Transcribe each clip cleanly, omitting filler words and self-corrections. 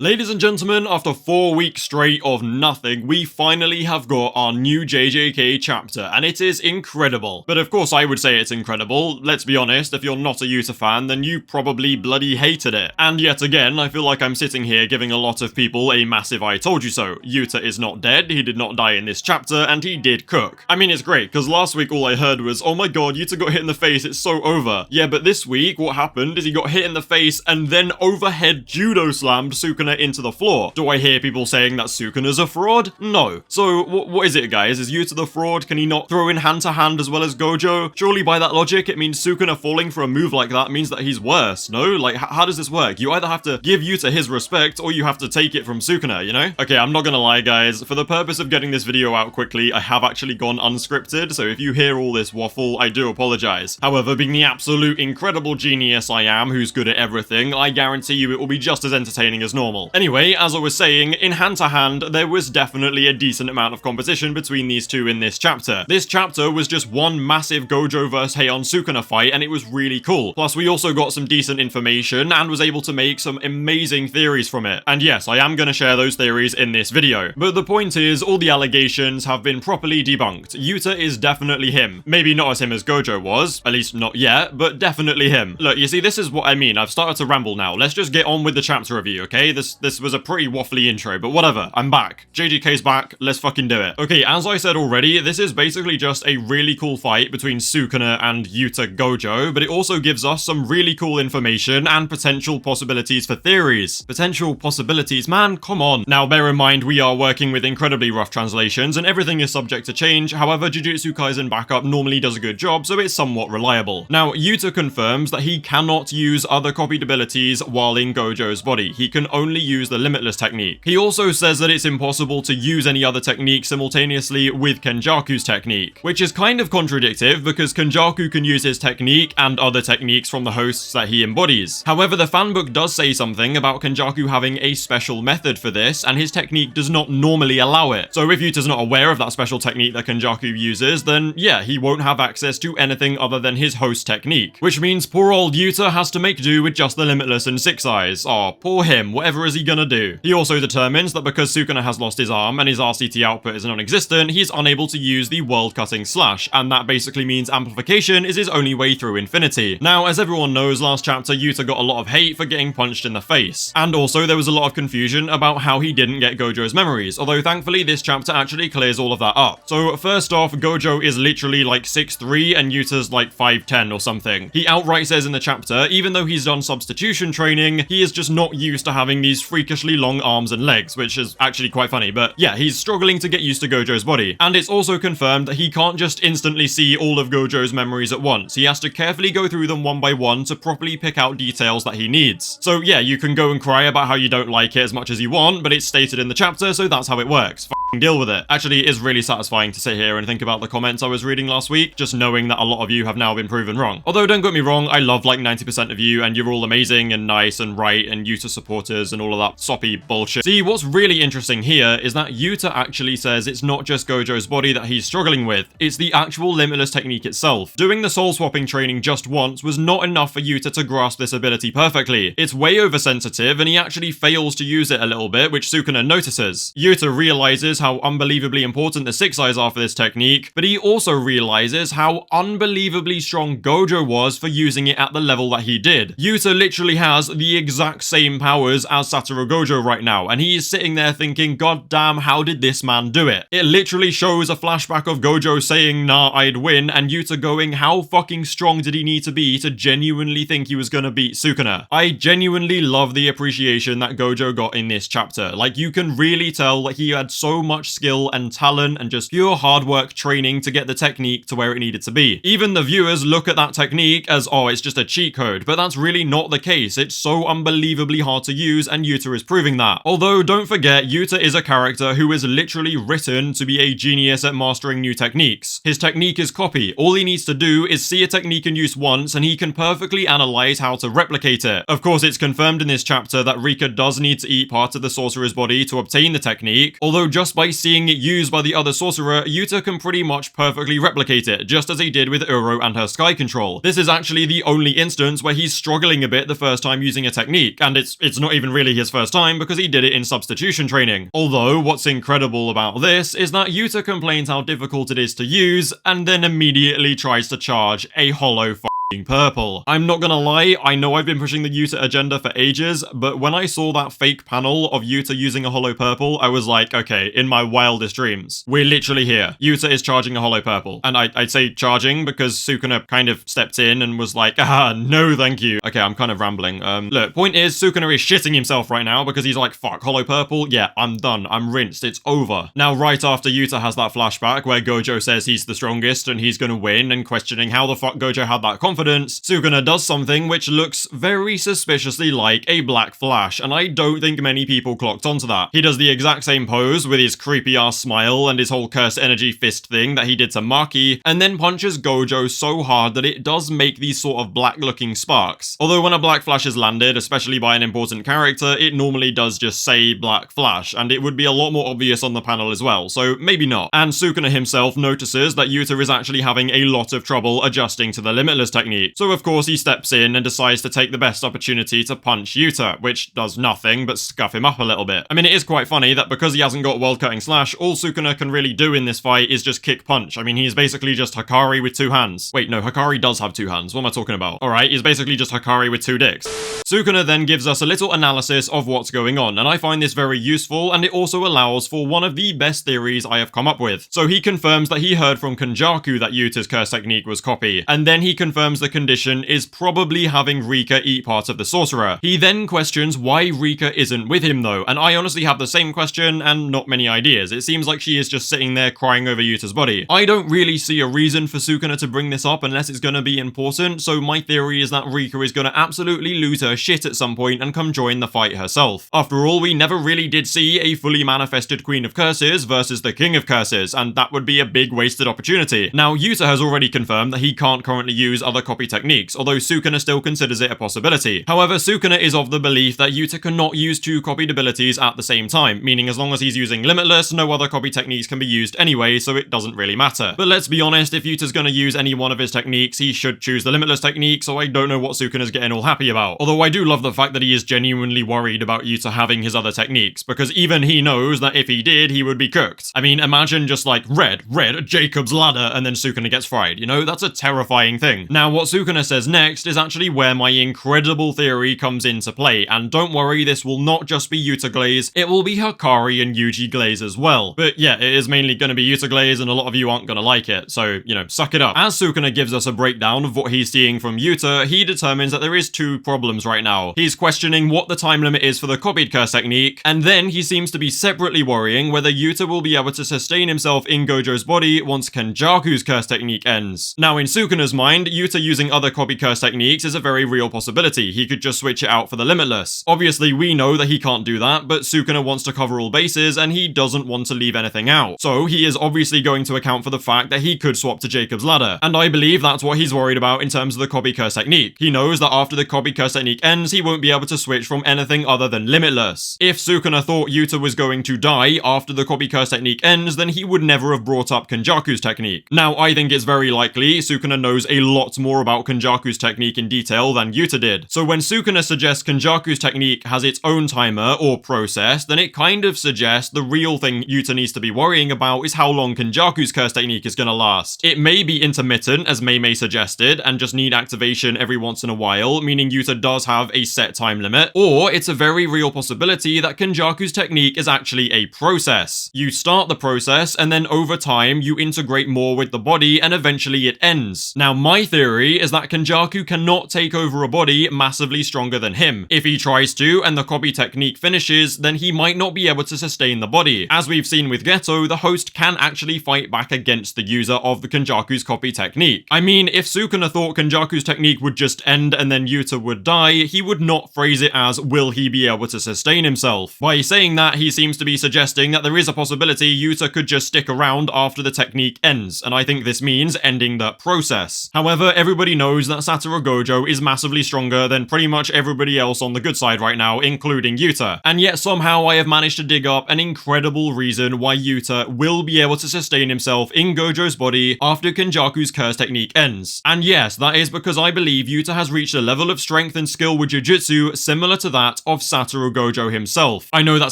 Ladies and gentlemen, after 4 weeks straight of nothing, we finally have got our new JJK chapter, and it is incredible. But of course I would say it's incredible. Let's be honest, if you're not a Yuta fan, then you probably bloody hated it. And yet again, I feel like I'm sitting here giving a lot of people a massive I told you so. Yuta is not dead, he did not die in this chapter, and he did cook. I mean, it's great, because last week all I heard was, oh my god, Yuta got hit in the face, it's so over. Yeah, but this week, what happened is he got hit in the face and then overhead judo slammed Sukuna into the floor. Do I hear people saying that Sukuna's a fraud? No. So, what is it, guys? Is Yuta the fraud? Can he not throw in hand-to-hand as well as Gojo? Surely by that logic, it means Sukuna falling for a move like that means that he's worse, no? Like, how does this work? You either have to give Yuta his respect, or you have to take it from Sukuna, you know? Okay, I'm not gonna lie, guys. For the purpose of getting this video out quickly, I have actually gone unscripted, so if you hear all this waffle, I do apologize. However, being the absolute incredible genius I am, who's good at everything, I guarantee you it will be just as entertaining as normal. Anyway, as I was saying, in hand-to-hand, there was definitely a decent amount of competition between these two in this chapter. This chapter was just one massive Gojo vs Heian Sukuna fight, and it was really cool. Plus, we also got some decent information, and was able to make some amazing theories from it. And yes, I am gonna share those theories in this video. But the point is, all the allegations have been properly debunked. Yuta is definitely him. Maybe not as him as Gojo was, at least not yet, but definitely him. Look, you see, this is what I mean. I've started to ramble now. Let's just get on with the chapter review, okay? This was a pretty waffly intro, but whatever. I'm back. JJK's back. Let's fucking do it. Okay, as I said already, this is basically just a really cool fight between Sukuna and Yuta Gojo, but it also gives us some really cool information and potential possibilities for theories. Potential possibilities, man, come on. Now, bear in mind, we are working with incredibly rough translations, and everything is subject to change. However, Jujutsu Kaisen Backup normally does a good job, so it's somewhat reliable. Now, Yuta confirms that he cannot use other copied abilities while in Gojo's body. He can only use the Limitless technique. He also says that it's impossible to use any other technique simultaneously with Kenjaku's technique, which is kind of contradictive because Kenjaku can use his technique and other techniques from the hosts that he embodies. However, the fanbook does say something about Kenjaku having a special method for this, and his technique does not normally allow it. So if Yuta's not aware of that special technique that Kenjaku uses, then yeah, he won't have access to anything other than his host technique, which means poor old Yuta has to make do with just the Limitless and Six Eyes. Aw, poor him, whatever is he gonna do? He also determines that because Sukuna has lost his arm and his RCT output is non-existent, he's unable to use the world-cutting slash, and that basically means amplification is his only way through infinity. Now, as everyone knows, last chapter Yuta got a lot of hate for getting punched in the face, and also there was a lot of confusion about how he didn't get Gojo's memories, although thankfully this chapter actually clears all of that up. So first off, Gojo is literally like 6'3" and Yuta's like 5'10" or something. He outright says in the chapter, even though he's done substitution training, he is just not used to having these freakishly long arms and legs, which is actually quite funny, but yeah, he's struggling to get used to Gojo's body. And it's also confirmed that he can't just instantly see all of Gojo's memories at once. He has to carefully go through them one by one to properly pick out details that he needs. So yeah, you can go and cry about how you don't like it as much as you want, but it's stated in the chapter, so that's how it works. Deal with it. Actually, it is really satisfying to sit here and think about the comments I was reading last week, just knowing that a lot of you have now been proven wrong. Although, don't get me wrong, I love like 90% of you, and you're all amazing and nice and right and Yuta supporters and all of that soppy bullshit. See, what's really interesting here is that Yuta actually says it's not just Gojo's body that he's struggling with, it's the actual Limitless technique itself. Doing the soul swapping training just once was not enough for Yuta to grasp this ability perfectly. It's way oversensitive, and he actually fails to use it a little bit, which Sukuna notices. Yuta realizes how unbelievably important the Six Eyes are for this technique, but he also realizes how unbelievably strong Gojo was for using it at the level that he did. Yuta literally has the exact same powers as Satoru Gojo right now, and he is sitting there thinking, god damn, how did this man do it? It literally shows a flashback of Gojo saying, nah, I'd win, and Yuta going, how fucking strong did he need to be to genuinely think he was gonna beat Sukuna? I genuinely love the appreciation that Gojo got in this chapter. Like, you can really tell that he had so much skill and talent and just pure hard work training to get the technique to where it needed to be. Even the viewers look at that technique as, oh, it's just a cheat code, but that's really not the case. It's so unbelievably hard to use, and Yuta is proving that. Although, don't forget, Yuta is a character who is literally written to be a genius at mastering new techniques. His technique is copy. All he needs to do is see a technique in use once, and he can perfectly analyze how to replicate it. Of course, it's confirmed in this chapter that Rika does need to eat part of the sorcerer's body to obtain the technique, although just by seeing it used by the other sorcerer, Yuta can pretty much perfectly replicate it, just as he did with Uro and her sky control. This is actually the only instance where he's struggling a bit the first time using a technique, and it's not even really his first time because he did it in substitution training. Although, what's incredible about this is that Yuta complains how difficult it is to use, and then immediately tries to charge a hollow purple. I'm not gonna lie, I know I've been pushing the Yuta agenda for ages, but when I saw that fake panel of Yuta using a hollow purple, I was like, okay, in my wildest dreams, we're literally here. Yuta is charging a hollow purple. And I'd say charging because Sukuna kind of stepped in and was like, no thank you. Okay, I'm kind of rambling. Look, point is, Sukuna is shitting himself right now because he's like, fuck, hollow purple? Yeah, I'm done. I'm rinsed. It's over. Now, right after Yuta has that flashback where Gojo says he's the strongest and he's gonna win and questioning how the fuck Gojo had that confidence, Sukuna does something which looks very suspiciously like a black flash, and I don't think many people clocked onto that. He does the exact same pose with his creepy ass smile and his whole curse energy fist thing that he did to Maki, and then punches Gojo so hard that it does make these sort of black looking sparks. Although when a black flash is landed, especially by an important character, it normally does just say black flash, and it would be a lot more obvious on the panel as well, so maybe not. And Sukuna himself notices that Yuta is actually having a lot of trouble adjusting to the limitless technique. So of course he steps in and decides to take the best opportunity to punch Yuta, which does nothing but scuff him up a little bit. I mean, it is quite funny that because he hasn't got World Cutting Slash, all Sukuna can really do in this fight is just kick punch. I mean, he's basically just Hikari with two hands. Wait, no, Hikari does have two hands. What am I talking about? Alright, he's basically just Hikari with two dicks. Sukuna then gives us a little analysis of what's going on, and I find this very useful, and it also allows for one of the best theories I have come up with. So he confirms that he heard from Kenjaku that Yuta's curse technique was copy, and then he confirms the condition is probably having Rika eat part of the sorcerer. He then questions why Rika isn't with him though, and I honestly have the same question and not many ideas. It seems like she is just sitting there crying over Yuta's body. I don't really see a reason for Sukuna to bring this up unless it's gonna be important, so my theory is that Rika is gonna absolutely lose her shit at some point and come join the fight herself. After all, we never really did see a fully manifested Queen of Curses versus the King of Curses, and that would be a big wasted opportunity. Now, Yuta has already confirmed that he can't currently use other copy techniques, although Sukuna still considers it a possibility. However, Sukuna is of the belief that Yuta cannot use two copied abilities at the same time, meaning as long as he's using Limitless, no other copy techniques can be used anyway, so it doesn't really matter. But let's be honest, if Yuta's gonna use any one of his techniques, he should choose the Limitless technique, so I don't know what Sukuna's getting all happy about. Although I do love the fact that he is genuinely worried about Yuta having his other techniques, because even he knows that if he did, he would be cooked. I mean, imagine just like, red, Jacob's ladder, and then Sukuna gets fried, you know? That's a terrifying thing. Now, what Sukuna says next is actually where my incredible theory comes into play, and don't worry, this will not just be Yuta Glaze, it will be Hikari and Yuji Glaze as well. But yeah, it is mainly gonna be Yuta Glaze, and a lot of you aren't gonna like it, so, you know, suck it up. As Sukuna gives us a breakdown of what he's seeing from Yuta, he determines that there is two problems right now. He's questioning what the time limit is for the copied curse technique, and then he seems to be separately worrying whether Yuta will be able to sustain himself in Gojo's body once Kenjaku's curse technique ends. Now, in Sukuna's mind, Yuta using other copy curse techniques is a very real possibility. He could just switch it out for the Limitless. Obviously, we know that he can't do that, but Sukuna wants to cover all bases, and he doesn't want to leave anything out. So he is obviously going to account for the fact that he could swap to Jacob's Ladder, and I believe that's what he's worried about in terms of the copy curse technique. He knows that after the copy curse technique ends, he won't be able to switch from anything other than Limitless. If Sukuna thought Yuta was going to die after the copy curse technique ends, then he would never have brought up Kenjaku's technique. Now, I think it's very likely Sukuna knows a lot more about Kenjaku's technique in detail than Yuta did. So when Sukuna suggests Kenjaku's technique has its own timer or process, then it kind of suggests the real thing Yuta needs to be worrying about is how long Kenjaku's curse technique is gonna last. It may be intermittent, as Mei suggested, and just need activation every once in a while, meaning Yuta does have a set time limit, or it's a very real possibility that Kenjaku's technique is actually a process. You start the process, and then over time, you integrate more with the body, and eventually it ends. Now, my theory is that Kenjaku cannot take over a body massively stronger than him. If he tries to, and the copy technique finishes, then he might not be able to sustain the body. As we've seen with Geto, the host can actually fight back against the user of the Kenjaku's copy technique. I mean, if Sukuna thought Kenjaku's technique would just end and then Yuta would die, he would not phrase it as, will he be able to sustain himself? By saying that, he seems to be suggesting that there is a possibility Yuta could just stick around after the technique ends, and I think this means ending the process. However, everyone everybody knows that Satoru Gojo is massively stronger than pretty much everybody else on the good side right now, including Yuta. And yet somehow I have managed to dig up an incredible reason why Yuta will be able to sustain himself in Gojo's body after Kenjaku's curse technique ends. And yes, that is because I believe Yuta has reached a level of strength and skill with Jujutsu similar to that of Satoru Gojo himself. I know that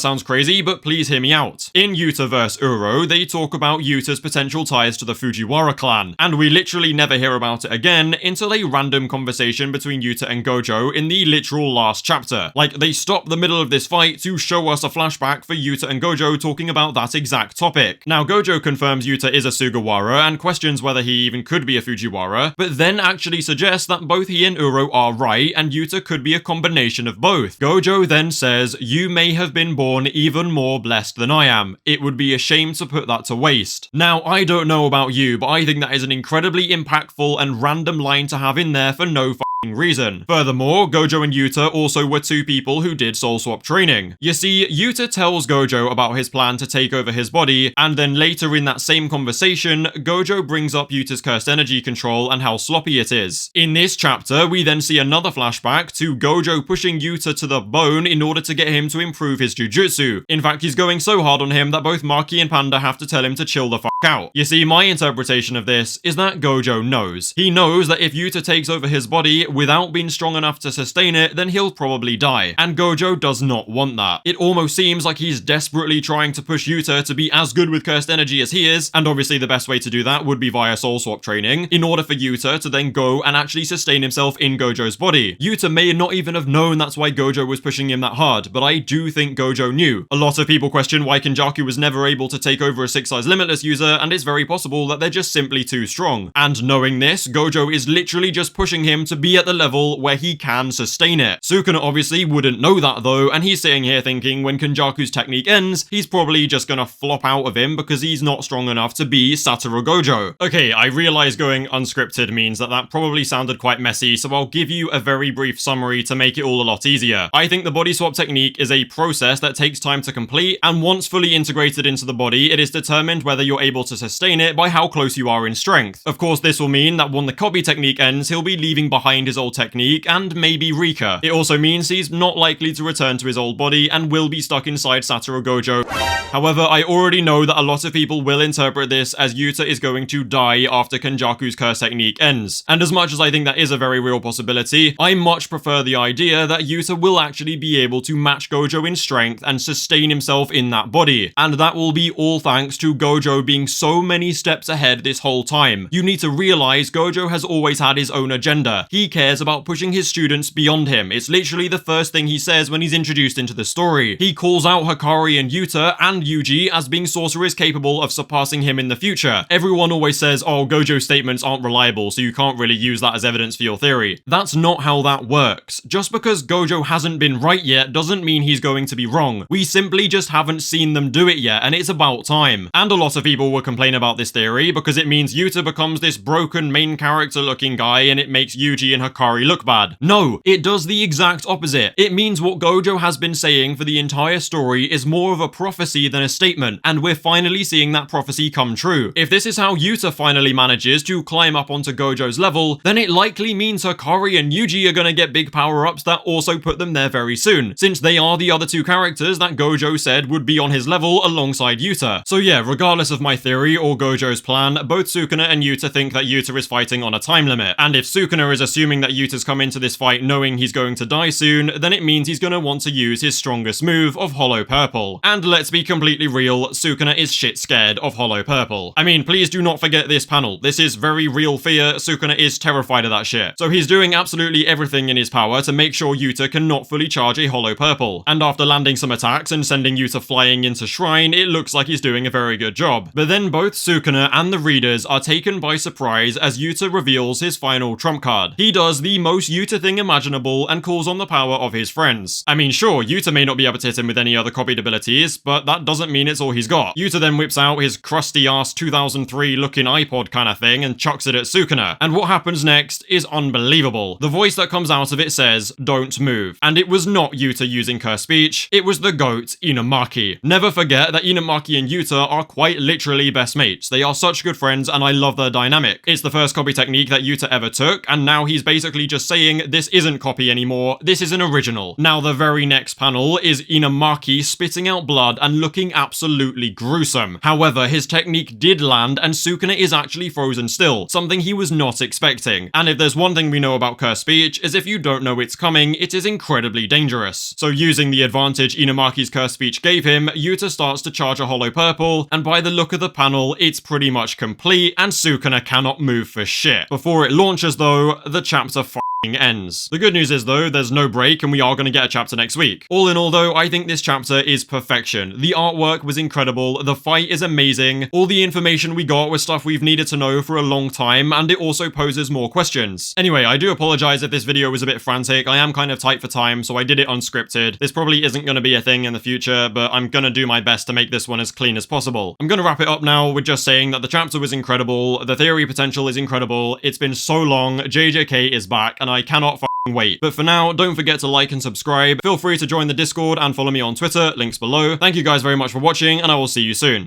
sounds crazy, but please hear me out. In Yuta vs Uro, they talk about Yuta's potential ties to the Fujiwara clan, and we literally never hear about it again until a random conversation between Yuta and Gojo in the literal last chapter. Like, they stop the middle of this fight to show us a flashback for Yuta and Gojo talking about that exact topic. Now, Gojo confirms Yuta is a Sugawara and questions whether he even could be a Fujiwara, but then actually suggests that both he and Uro are right and Yuta could be a combination of both. Gojo then says, "You may have been born even more blessed than I am. It would be a shame to put that to waste." Now, I don't know about you, but I think that is an incredibly impactful and random line to have in there for no reason. Furthermore, Gojo and Yuta also were two people who did soul swap training. You see, Yuta tells Gojo about his plan to take over his body, and then later in that same conversation, Gojo brings up Yuta's cursed energy control and how sloppy it is. In this chapter, we then see another flashback to Gojo pushing Yuta to the bone in order to get him to improve his jujutsu. In fact, he's going so hard on him that both Maki and Panda have to tell him to chill the out. You see, my interpretation of this is that Gojo knows. He knows that if Yuta takes over his body without being strong enough to sustain it, then he'll probably die. And Gojo does not want that. It almost seems like he's desperately trying to push Yuta to be as good with cursed energy as he is, and obviously the best way to do that would be via soul swap training, in order for Yuta to then go and actually sustain himself in Gojo's body. Yuta may not even have known that's why Gojo was pushing him that hard, but I do think Gojo knew. A lot of people question why Kenjaku was never able to take over a 6-size limitless user, and it's very possible that they're just simply too strong. And knowing this, Gojo is literally just pushing him to be at the level where he can sustain it. Sukuna obviously wouldn't know that though, and he's sitting here thinking when Kenjaku's technique ends, he's probably just gonna flop out of him because he's not strong enough to be Satoru Gojo. Okay, I realize going unscripted means that probably sounded quite messy, so I'll give you a very brief summary to make it all a lot easier. I think the body swap technique is a process that takes time to complete, and once fully integrated into the body, it is determined whether you're able to sustain it by how close you are in strength. Of course, this will mean that when the copy technique ends, he'll be leaving behind his old technique and maybe weaker. It also means he's not likely to return to his old body and will be stuck inside Satoru Gojo. However, I already know that a lot of people will interpret this as Yuta is going to die after Kenjaku's curse technique ends. And as much as I think that is a very real possibility, I much prefer the idea that Yuta will actually be able to match Gojo in strength and sustain himself in that body. And that will be all thanks to Gojo being so many steps ahead this whole time. You need to realize Gojo has always had his own agenda. He cares about pushing his students beyond him. It's literally the first thing he says when he's introduced into the story. He calls out Hikari and Yuta and Yuji as being sorcerers capable of surpassing him in the future. Everyone always says, oh, Gojo's statements aren't reliable, so you can't really use that as evidence for your theory. That's not how that works. Just because Gojo hasn't been right yet doesn't mean he's going to be wrong. We simply just haven't seen them do it yet, and it's about time. And a lot of people will complain about this theory because it means Yuta becomes this broken main character looking guy and it makes Yuji and Hikari look bad. No, it does the exact opposite. It means what Gojo has been saying for the entire story is more of a prophecy than a statement, and we're finally seeing that prophecy come true. If this is how Yuta finally manages to climb up onto Gojo's level, then it likely means Hikari and Yuji are gonna get big power-ups that also put them there very soon, since they are the other two characters that Gojo said would be on his level alongside Yuta. So yeah, regardless of my theory or Gojo's plan, both Sukuna and Yuta think that Yuta is fighting on a time limit, and if Sukuna is assuming that Yuta's come into this fight knowing he's going to die soon, then it means he's gonna want to use his strongest move of Hollow Purple. And let's be completely real, Sukuna is shit scared of Hollow Purple. I mean, please do not forget this panel. This is very real fear. Sukuna is terrified of that shit. So he's doing absolutely everything in his power to make sure Yuta cannot fully charge a Hollow Purple. And after landing some attacks and sending Yuta flying into Shrine, it looks like he's doing a very good job. But then both Sukuna and the readers are taken by surprise as Yuta reveals his final trump card. He does the most Yuta thing imaginable and calls on the power of his friends. I mean, sure, Yuta may not be able to hit him with any other copied abilities, but that doesn't mean it's all he's got. Yuta then whips out his crusty-ass 2003 looking iPod kind of thing and chucks it at Sukuna. And what happens next is unbelievable. The voice that comes out of it says, "Don't move." And it was not Yuta using cursed speech, it was the goat, Inumaki. Never forget that Inumaki and Yuta are quite literally literally best mates. They are such good friends and I love their dynamic. It's the first copy technique that Yuta ever took, and now he's basically just saying this isn't copy anymore, this is an original. Now the very next panel is Inamaki spitting out blood and looking absolutely gruesome. However, his technique did land and Sukuna is actually frozen still, something he was not expecting. And if there's one thing we know about cursed speech, is if you don't know it's coming, it is incredibly dangerous. So using the advantage Inamaki's cursed speech gave him, Yuta starts to charge a hollow purple, and by the look of the panel, it's pretty much complete, and Sukuna cannot move for shit. Before it launches though, the chapter ends. The good news is though, there's no break and we are going to get a chapter next week. All in all though, I think this chapter is perfection. The artwork was incredible, the fight is amazing, all the information we got was stuff we've needed to know for a long time, and it also poses more questions. Anyway, I do apologize if this video was a bit frantic. I am kind of tight for time, so I did it unscripted. This probably isn't going to be a thing in the future, but I'm going to do my best to make this one as clean as possible. I'm going to wrap it up now with just saying that the chapter was incredible, the theory potential is incredible, it's been so long, JJK is back, and I cannot wait. But for now, don't forget to like and subscribe. Feel free to join the Discord and follow me on Twitter, links below. Thank you guys very much for watching, and I will see you soon.